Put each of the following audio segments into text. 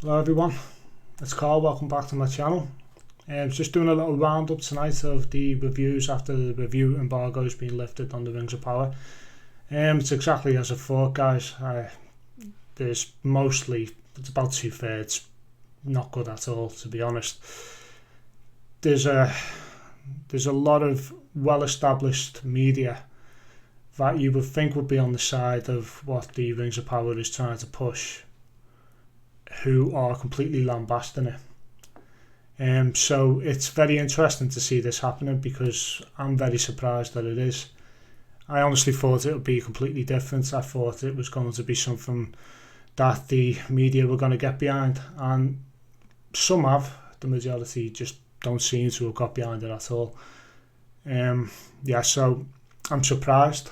Hello everyone, it's Carl, welcome back to my channel. Just doing a little roundup tonight of the reviews after the review embargo has been lifted on the Rings of Power. It's exactly as I thought, guys. It's about 2/3 not good at all, to be honest. There's a lot of well-established media that you would think would be on the side of what the Rings of Power is trying to push, who are completely lambasting it. So it's very interesting to see this happening because I'm very surprised that it is. I honestly thought it would be completely different. I thought it was going to be something that the media were going to get behind, and some have. The majority just don't seem to have got behind it at all. So I'm surprised,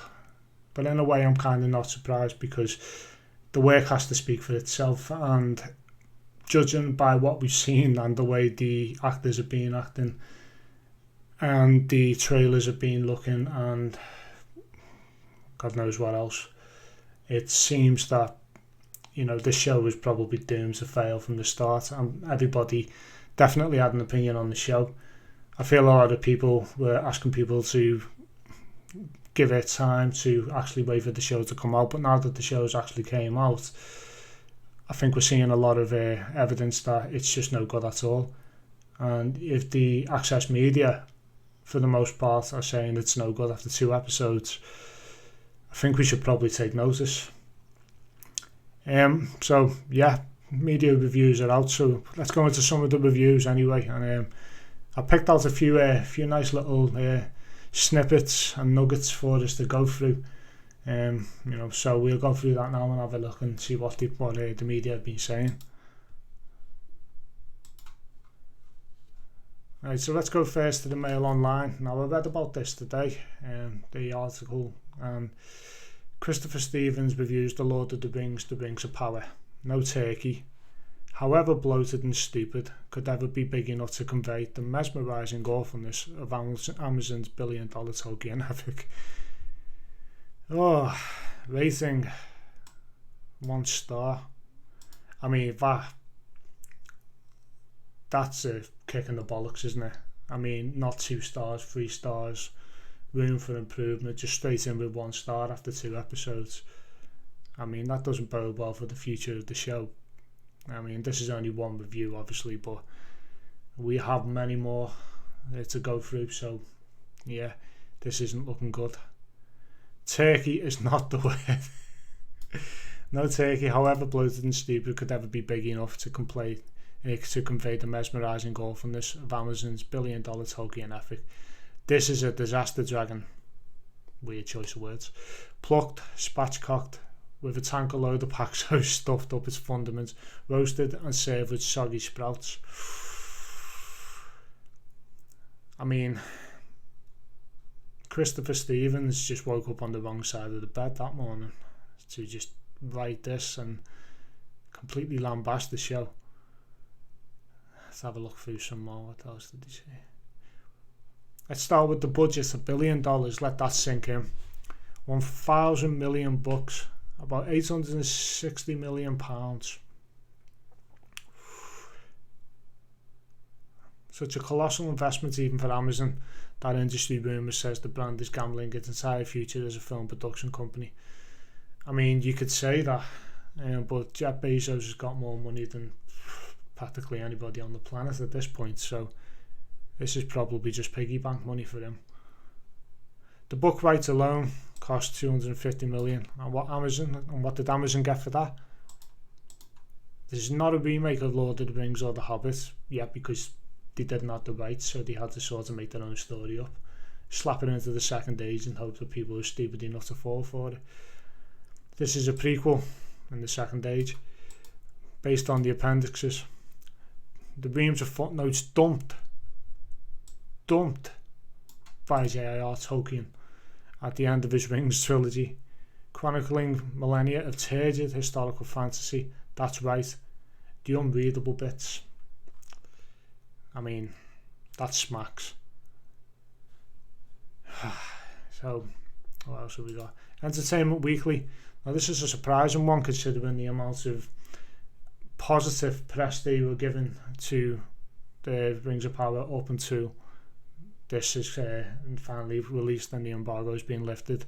but in a way I'm kind of not surprised because the work has to speak for itself, and judging by what we've seen and the way the actors have been acting and the trailers have been looking and God knows what else, it seems that this show was probably doomed to fail from the start, and everybody definitely had an opinion on the show. I feel a lot of people were asking people to give it time to actually wait for the show to come out, but now that the show's actually came out, I think we're seeing a lot of evidence that it's just no good at all. And if the access media, for the most part, are saying it's no good after 2 episodes, I think we should probably take notice. So yeah, media reviews are out, so let's go into some of the reviews anyway. And I picked out a few nice little snippets and nuggets for us to go through. So we'll go through that now and have a look and see what the media have been saying. Right, so let's go first to the Mail Online. Now I read about this today, the article, and Christopher Stevens reviews The Lord of the Rings of Power. No turkey, however bloated and stupid, could ever be big enough to convey the mesmerising awfulness of Amazon's billion-dollar Tolkien epic. Oh, rating 1 star. I mean, that's a kick in the bollocks, isn't it? I mean, not 2 stars, 3 stars, room for improvement, just straight in with 1 star after 2 episodes. I mean, that doesn't bode well for the future of the show. I mean, this is only one review, obviously, but we have many more to go through, so yeah, this isn't looking good. Turkey is not the word. No turkey, however bloated and stupid, could ever be big enough to convey the mesmerising awfulness of Amazon's billion-dollar Tolkien epic. This is a disaster dragon. Weird choice of words. Plucked, spatchcocked, with a tanker load of Paxos stuffed up its fundaments, roasted and served with soggy sprouts. I mean, Christopher Stevens just woke up on the wrong side of the bed that morning to just write this and completely lambast the show. Let's have a look through some more. What else did he say? Let's start with the budget, $1 billion. Let that sink in. 1,000 million bucks, about 860 million pounds. Such a colossal investment even for Amazon. That industry rumour says the brand is gambling its entire future as a film production company. I mean, you could say that, but Jeff Bezos has got more money than practically anybody on the planet at this point, so this is probably just piggy bank money for him. The book rights alone cost 250 million, and what did Amazon get for that? This is not a remake of Lord of the Rings or The Hobbit yet, because they didn't have the rights, so they had to sort of make their own story up, slap it into the second age and hope that people are stupid enough to fall for it. This is a prequel in the second age, based on the appendixes. The reams of footnotes dumped by J.R.R. Tolkien at the end of his Rings trilogy, chronicling millennia of turgid historical fantasy. That's right, the unreadable bits. I mean, that smacks. So, what else have we got? Entertainment Weekly. Now, this is a surprising one considering the amount of positive press they were given to the Rings of Power up until this is finally released and the embargo has been lifted.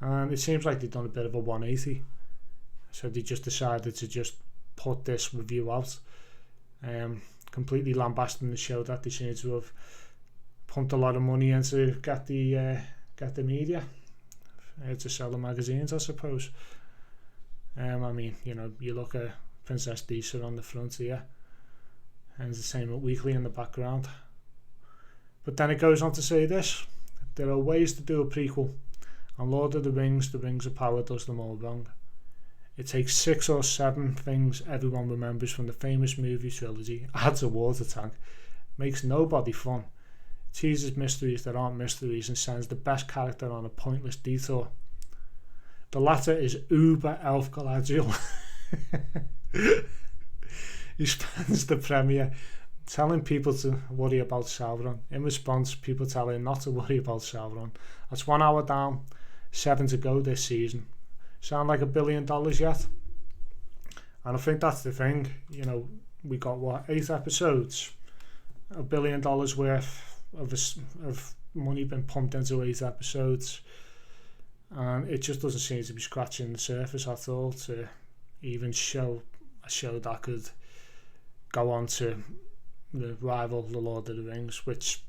And it seems like they've done a bit of a 180. So they just decided to just put this review out, completely lambasting the show that they seem to have pumped a lot of money into get the media to sell the magazines, I suppose. I mean, you know, you look at Princess Disa on the front here, and Entertainment Weekly in the background. But then it goes on to say this: there are ways to do a prequel, and Lord of the Rings of Power does them all wrong. It takes 6 or 7 things everyone remembers from the famous movie trilogy, adds a water tank, makes nobody fun, teases mysteries that aren't mysteries, and sends the best character on a pointless detour. The latter is uber Elf Galadriel. He spends the premiere telling people to worry about Sauron. In response, people tell him not to worry about Sauron. That's 1 hour down, 7 to go this season. Sound like $1 billion yet? And I think that's the thing. You know, we got 8 episodes, $1 billion worth of money been pumped into 8 episodes, and it just doesn't seem to be scratching the surface at all to even show a show that could go on to rival The Lord of the Rings, which,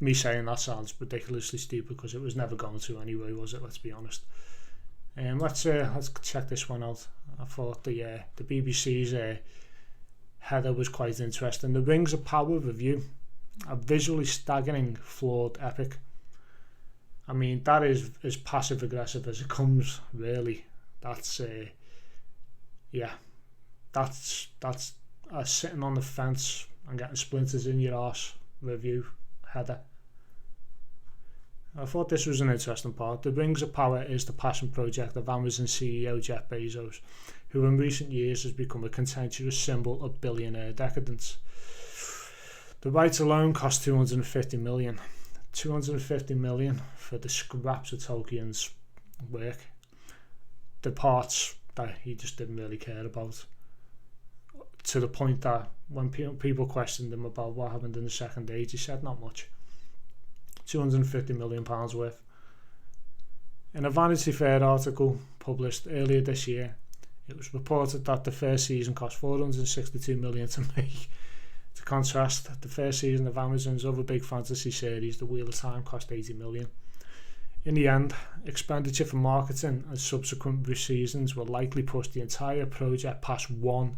me saying that sounds ridiculously stupid because it was never going to anyway, was it? Let's be honest. Let's check this one out. I thought the BBC's header was quite interesting. The Rings of Power review, a visually staggering, flawed epic. I mean, that is as passive aggressive as it comes, really. That's that's a sitting on the fence and getting splinters in your arse review header. I thought this was an interesting part. The Rings of Power is the passion project of Amazon CEO Jeff Bezos, who in recent years has become a contentious symbol of billionaire decadence. The rights alone cost $250 million. $250 million for the scraps of Tolkien's work, the parts that he just didn't really care about, to the point that when people questioned him about what happened in the Second Age, he said not much. £250 million worth. In a Vanity Fair article published earlier this year, it was reported that the first season cost $462 million to make. To contrast, the first season of Amazon's other big fantasy series, The Wheel of Time, cost $80 million. In the end, expenditure for marketing and subsequent seasons will likely push the entire project past $1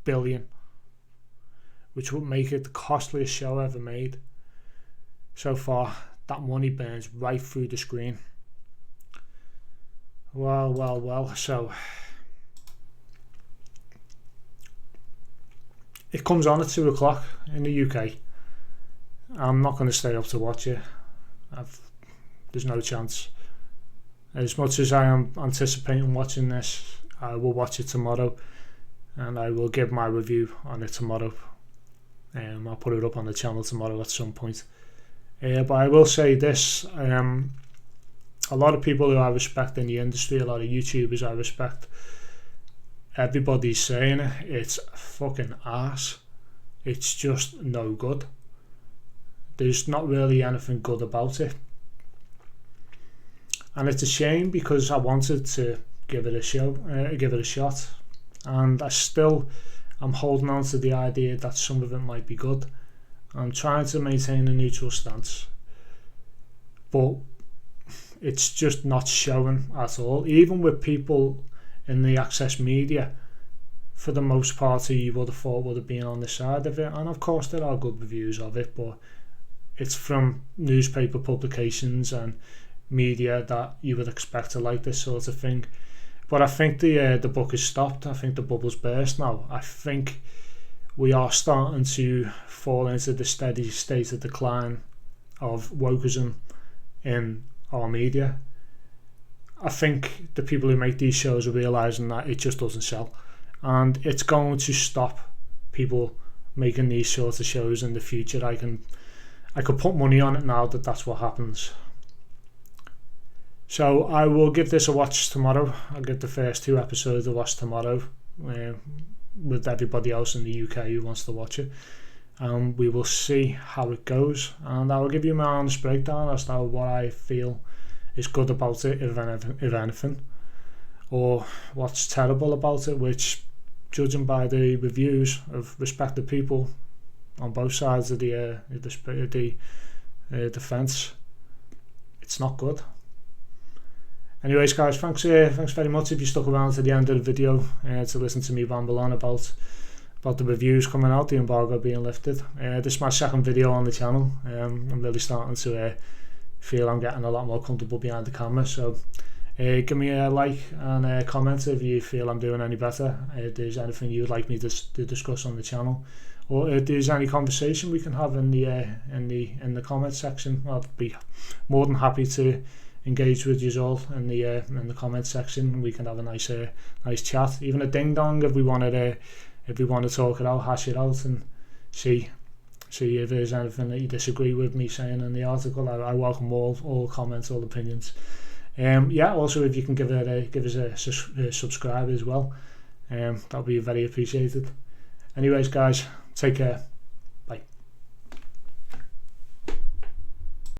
billion, which would make it the costliest show ever made. So far, that money burns right through the screen. Well, so it comes on at 2 o'clock in the UK. I'm not going to stay up to watch it. There's no chance. As much as I am anticipating watching this, I will watch it tomorrow, and I will give my review on it tomorrow. I'll put it up on the channel tomorrow at some point. But I will say this, a lot of people who I respect in the industry, a lot of YouTubers I respect, everybody's saying it's fucking arse. It's just no good. There's not really anything good about it. And it's a shame because I wanted to give it a shot. And I'm holding on to the idea that some of it might be good. I'm trying to maintain a neutral stance, but it's just not showing at all. Even with people in the access media, for the most part, who you would have thought would have been on the side of it, and of course there are good reviews of it, but it's from newspaper publications and media that you would expect to like this sort of thing. But I think the book has stopped. I think the bubble's burst now. I think we are starting to fall into the steady state of decline of wokeism in our media. I think the people who make these shows are realising that it just doesn't sell, and it's going to stop people making these sorts of shows in the future. I could put money on it now that that's what happens. So I will give this a watch tomorrow. I'll give the first 2 episodes a watch tomorrow. with everybody else in the UK who wants to watch it. We will see how it goes, and I will give you my honest breakdown as to what I feel is good about it, if anything, or what's terrible about it, which, judging by the reviews of respected people on both sides of the fence, it's not good. Anyways, guys, thanks very much if you stuck around to the end of the video to listen to me ramble on about the reviews coming out, the embargo being lifted. This is my second video on the channel. I'm really starting to feel I'm getting a lot more comfortable behind the camera, so give me a like and a comment if you feel I'm doing any better, if there's anything you'd like me to discuss on the channel, or if there's any conversation we can have in the comment section. I'd be more than happy to engage with you all in the comment section. We can have a nice chat, even a ding dong if we want to talk it out, hash it out, and see if there's anything that you disagree with me saying in the article. I welcome all comments, all opinions. Also, if you can give us a subscribe as well, that'll be very appreciated. Anyways, guys, take care.